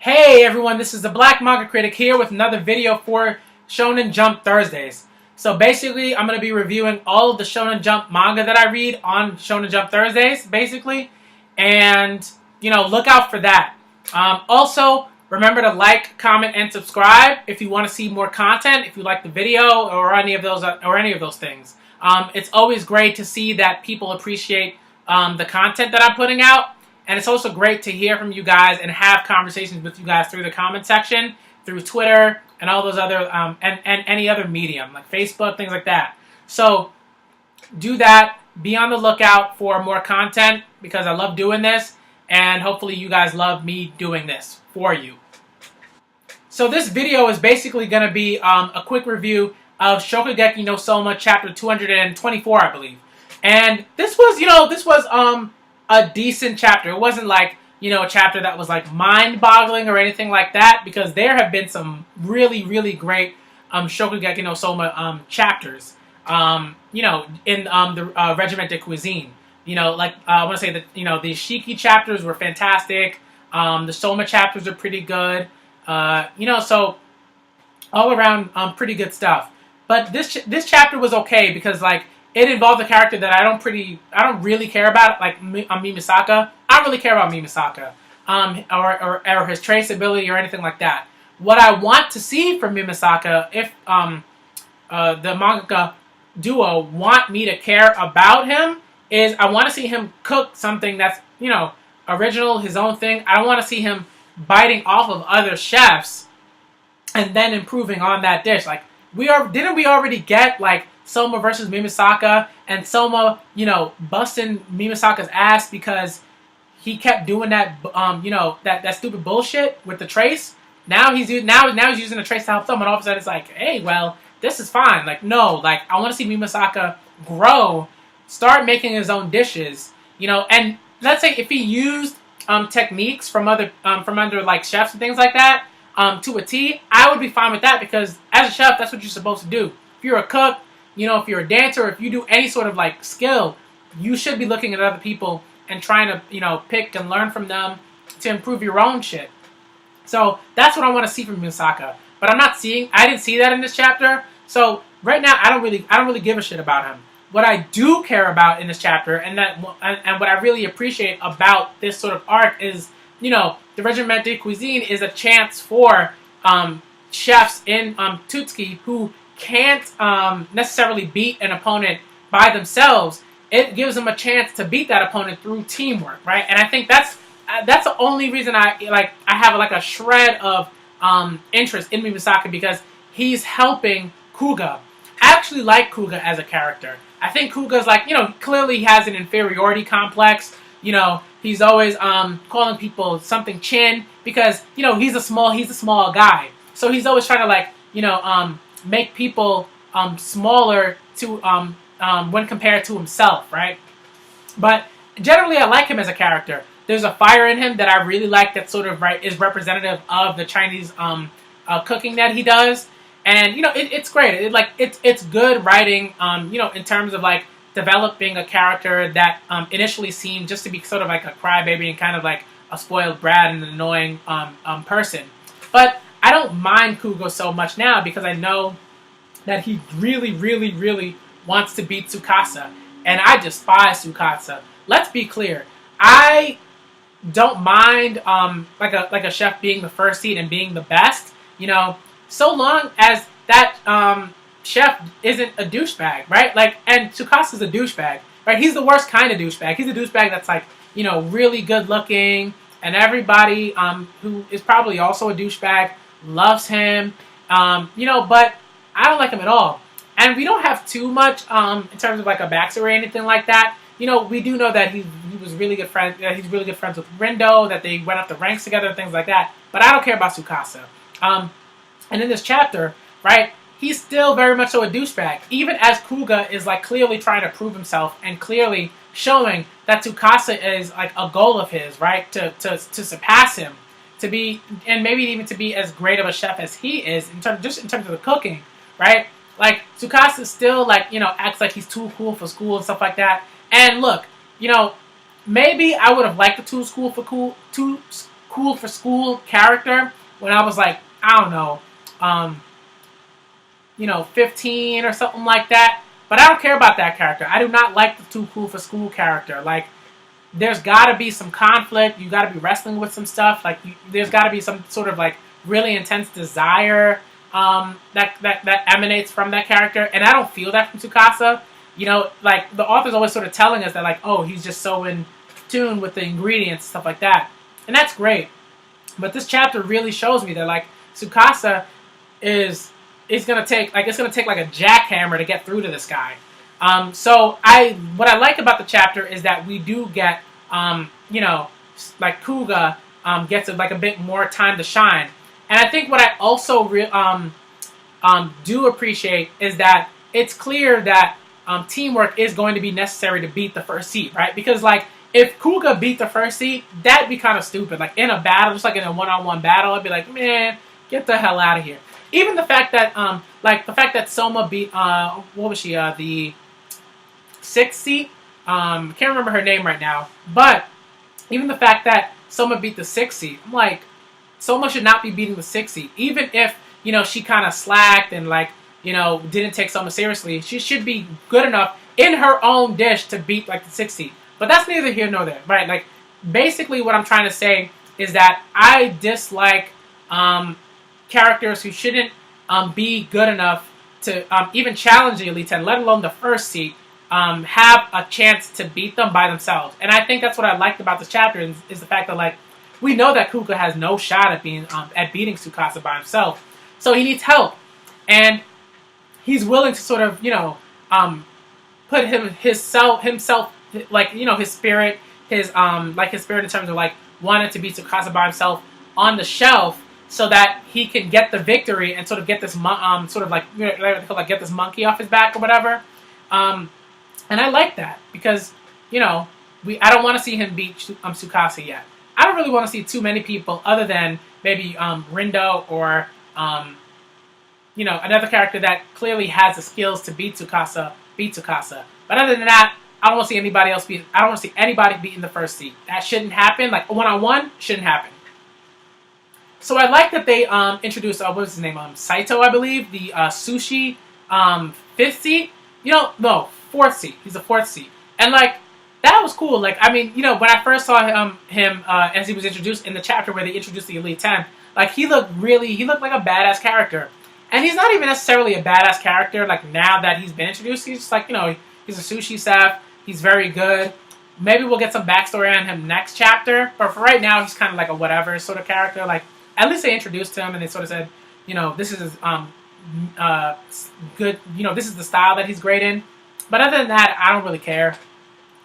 Hey everyone, this is the Black Manga Critic here with another video for Shonen Jump Thursdays. So basically, I'm going to be reviewing all of the Shonen Jump manga that I read on Shonen Jump Thursdays, basically. And, look out for that. Also, remember to like, comment, and subscribe if you want to see more content, if you like the video or any of those things. It's always great to see that people appreciate the content that I'm putting out. And it's also great to hear from you guys and have conversations with you guys through the comment section, through Twitter, and all those other, and any other medium, like Facebook, things like that. So, do that. Be on the lookout for more content, because I love doing this, and hopefully you guys love me doing this for you. So this video is basically going to be a quick review of Shokugeki no Soma, chapter 224, I believe. And this was, a decent chapter. It wasn't like, a chapter that was like mind-boggling or anything like that, because there have been some really, really great Shokugeki no Soma chapters, in the regimented cuisine. I want to say that, the Shiki chapters were fantastic. The Soma chapters are pretty good. So all around pretty good stuff. But this chapter was okay because, like, it involved a character that I don't really care about, like Mimisaka. I don't really care about Mimisaka, or his traceability or anything like that. What I want to see from Mimisaka, if the mangaka duo want me to care about him, is I want to see him cook something that's, original, his own thing. I don't want to see him biting off of other chefs and then improving on that dish. Like, didn't we already get, like, Soma versus Mimisaka, and Soma, busting Mimisaka's ass because he kept doing that, that stupid bullshit with the trace. Now he's using the trace to help them, and all of a sudden it's like, hey, well, this is fine. Like, no, like, I want to see Mimisaka grow, start making his own dishes, and let's say if he used techniques from other like chefs and things like that to a T, I would be fine with that, because as a chef, that's what you're supposed to do. If you're a cook, if you're a dancer, if you do any sort of, like, skill, you should be looking at other people and trying to, pick and learn from them to improve your own shit. So that's what I want to see from Mimisaka. But I didn't see that in this chapter. So right now, I don't really give a shit about him. What I do care about in this chapter, and what I really appreciate about this sort of arc is, the regimented cuisine is a chance for chefs in Tutsuki who can't necessarily beat an opponent by themselves. It gives them a chance to beat that opponent through teamwork, right? And I think that's the only reason I have like a shred of interest in Mimisaka, because he's helping Kuga. I actually like Kuga as a character. I think Kuga's like, clearly he has an inferiority complex. He's always calling people something chin, because he's a small guy. So he's always trying to, like, make people smaller to when compared to himself, right? But generally, I like him as a character. There's a fire in him that I really like, that sort of is representative of the Chinese cooking that he does, and it's great. It's good writing, in terms of, like, developing a character that initially seemed just to be sort of like a crybaby and kind of like a spoiled brat and an annoying person, but I don't mind Kuga so much now, because I know that he really, really, really wants to beat Tsukasa. And I despise Tsukasa. Let's be clear. I don't mind like a chef being the first seed and being the best, so long as that chef isn't a douchebag, right? Like, and Tsukasa's a douchebag, right? He's the worst kind of douchebag. He's a douchebag that's, like, really good looking, and everybody who is probably also a douchebag loves him, but I don't like him at all. And we don't have too much in terms of, like, a backstory or anything like that. We do know that he was really good friends. He's really good friends with Rindo. That they went up the ranks together and things like that. But I don't care about Tsukasa. And in this chapter, right, he's still very much so a douchebag. Even as Kuga is, like, clearly trying to prove himself and clearly showing that Tsukasa is, like, a goal of his, right, to surpass him, to be, and maybe even to be as great of a chef as he is in terms of the cooking, right? Like, Tsukasa still, like, acts like he's too cool for school and stuff like that. And look, maybe I would have liked the too cool for school character when I was like, I don't know, 15 or something like that. But I don't care about that character. I do not like the too cool for school character. Like, there's got to be some conflict. You got to be wrestling with some stuff. Like, there's got to be some sort of like really intense desire that emanates from that character. And I don't feel that from Tsukasa. Like, the author's always sort of telling us that, like, oh, he's just so in tune with the ingredients, stuff like that. And that's great. But this chapter really shows me that, like, Tsukasa is going to take, like, it's going to take, like, a jackhammer to get through to this guy. So what I like about the chapter is that we do get, like, Kuga gets like a bit more time to shine. And I think what I also do appreciate is that it's clear that teamwork is going to be necessary to beat the first seed, right? Because, like, if Kuga beat the first seed, that'd be kind of stupid. Like, in a battle, just like in a one-on-one battle, I'd be like, man, get the hell out of here. Even the fact that Soma beat, what was she, the 6th seed? Can't remember her name right now. But even the fact that Soma beat the 6th seed, I'm like, Soma should not be beating the 6th seed. Even if, she kind of slacked and, like, didn't take Soma seriously, she should be good enough in her own dish to beat, like, the 6th seed. But that's neither here nor there, right? Like, basically what I'm trying to say is that I dislike characters who shouldn't be good enough to even challenge the Elite 10, let alone the first seed, have a chance to beat them by themselves. And I think that's what I liked about this chapter is the fact that, like, we know that Kuga has no shot at beating Tsukasa by himself. So he needs help. And he's willing to sort of, put himself, like, his spirit, his spirit in terms of, like, wanting to beat Tsukasa by himself on the shelf so that he can get the victory and sort of get this, get this monkey off his back or whatever. And I like that because, I don't want to see him beat Tsukasa yet. I don't really want to see too many people other than maybe Rindo or, another character that clearly has the skills to beat Tsukasa. But other than that, I don't want to see anybody else beat. I don't want to see anybody beating the first seed. That shouldn't happen. Like, one-on-one shouldn't happen. So I like that they introduced, what was his name? Saito, I believe, the sushi 5th seed. No, 4th seed. He's the 4th seed. And, like, that was cool. Like, I mean, when I first saw him as he was introduced in the chapter where they introduced the Elite 10, like, he looked like a badass character. And he's not even necessarily a badass character, like, now that he's been introduced. He's just like, he's a sushi chef. He's very good. Maybe we'll get some backstory on him next chapter. But for right now, he's kind of like a whatever sort of character. Like, at least they introduced him and they sort of said, this is good. This is the style that he's great in. But other than that, I don't really care.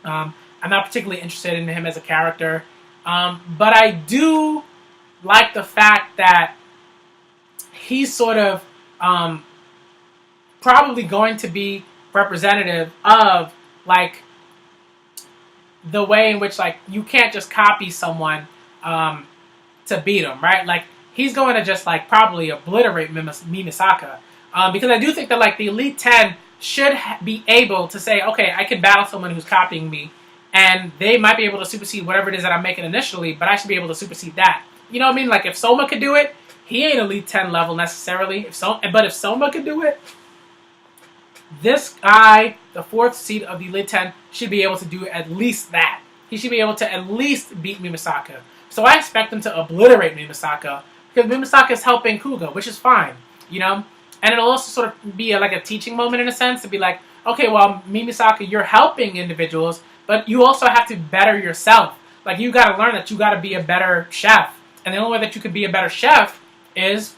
I'm not particularly interested in him as a character. But I do like the fact that he's sort of probably going to be representative of, like, the way in which, like, you can't just copy someone to beat him, right? Like, he's going to just, like, probably obliterate Mimisaka. Because I do think that, like, the Elite 10 should be able to say, okay, I can battle someone who's copying me, and they might be able to supersede whatever it is that I'm making initially, but I should be able to supersede that. You know what I mean? Like, if Soma could do it, he ain't Elite 10 level necessarily. But if Soma could do it, this guy, the 4th seed of the Elite 10, should be able to do at least that. He should be able to at least beat Mimisaka. So I expect him to obliterate Mimisaka, because Mimisaka is helping Kuga, which is fine, And it'll also sort of be like a teaching moment in a sense, to be like, okay, well, Mimisaka, you're helping individuals, but you also have to better yourself. Like, you got to learn that you got to be a better chef. And the only way that you could be a better chef is,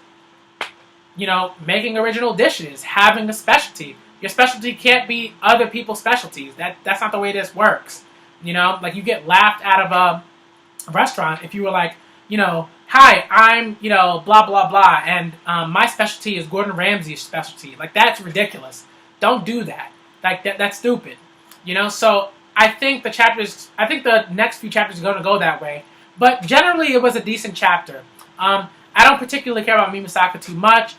making original dishes, having a specialty. Your specialty can't be other people's specialties. That's not the way this works. Like, you get laughed out of a restaurant if you were like, hi, I'm, blah, blah, blah, and my specialty is Gordon Ramsay's specialty. Like, that's ridiculous. Don't do that. Like, that's stupid. So I think the next few chapters are going to go that way. But generally, it was a decent chapter. I don't particularly care about Mimisaka too much,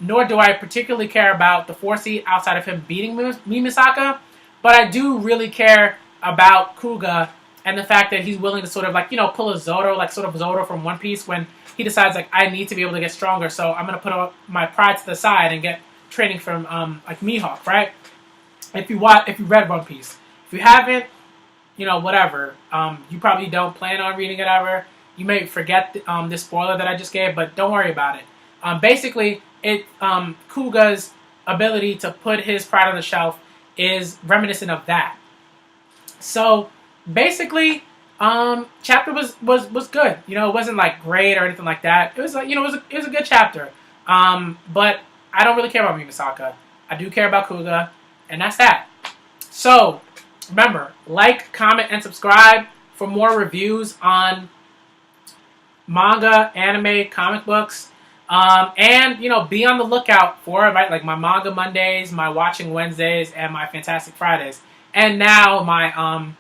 nor do I particularly care about the 4th seed outside of him beating Mimisaka. But I do really care about Kuga and the fact that he's willing to sort of like, you know, pull a Zoro, like sort of Zoro from One Piece when he decides like I need to be able to get stronger, so I'm gonna put my pride to the side and get training from like Mihawk, right? If you read One Piece, if you haven't, you know, whatever. You probably don't plan on reading it ever. You may forget this spoiler that I just gave, but don't worry about it. Basically, Kuga's ability to put his pride on the shelf is reminiscent of that. So basically, chapter was good. You know, it wasn't like great or anything like that. It was like, you know, it was a good chapter. But I don't really care about Mimisaka. I do care about Kuga, and that's that. So remember, like, comment, and subscribe for more reviews on manga, anime, comic books. And, you know, be on the lookout for, right, like my Manga Mondays, my Watching Wednesdays, and my Fantastic Fridays. And now my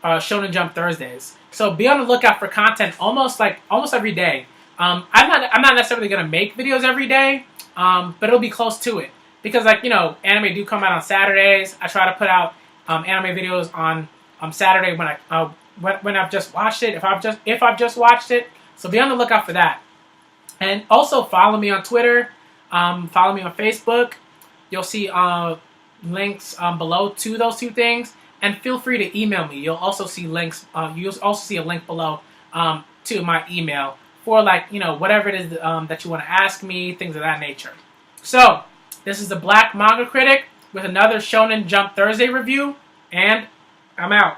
Shonen Jump Thursdays. So be on the lookout for content almost every day. I'm not necessarily going to make videos every day, but it'll be close to it. Because, like, you know, anime do come out on Saturdays. I try to put out anime videos on Saturday when I've just watched it. If I've just watched it, so be on the lookout for that. And also follow me on Twitter, follow me on Facebook. You'll see links below to those two things, and feel free to email me. You'll also see links. You'll also see a link below to my email for, like, you know, whatever it is that you want to ask me, things of that nature. So this is the Black Manga Critic with another Shonen Jump Thursday review, and I'm out.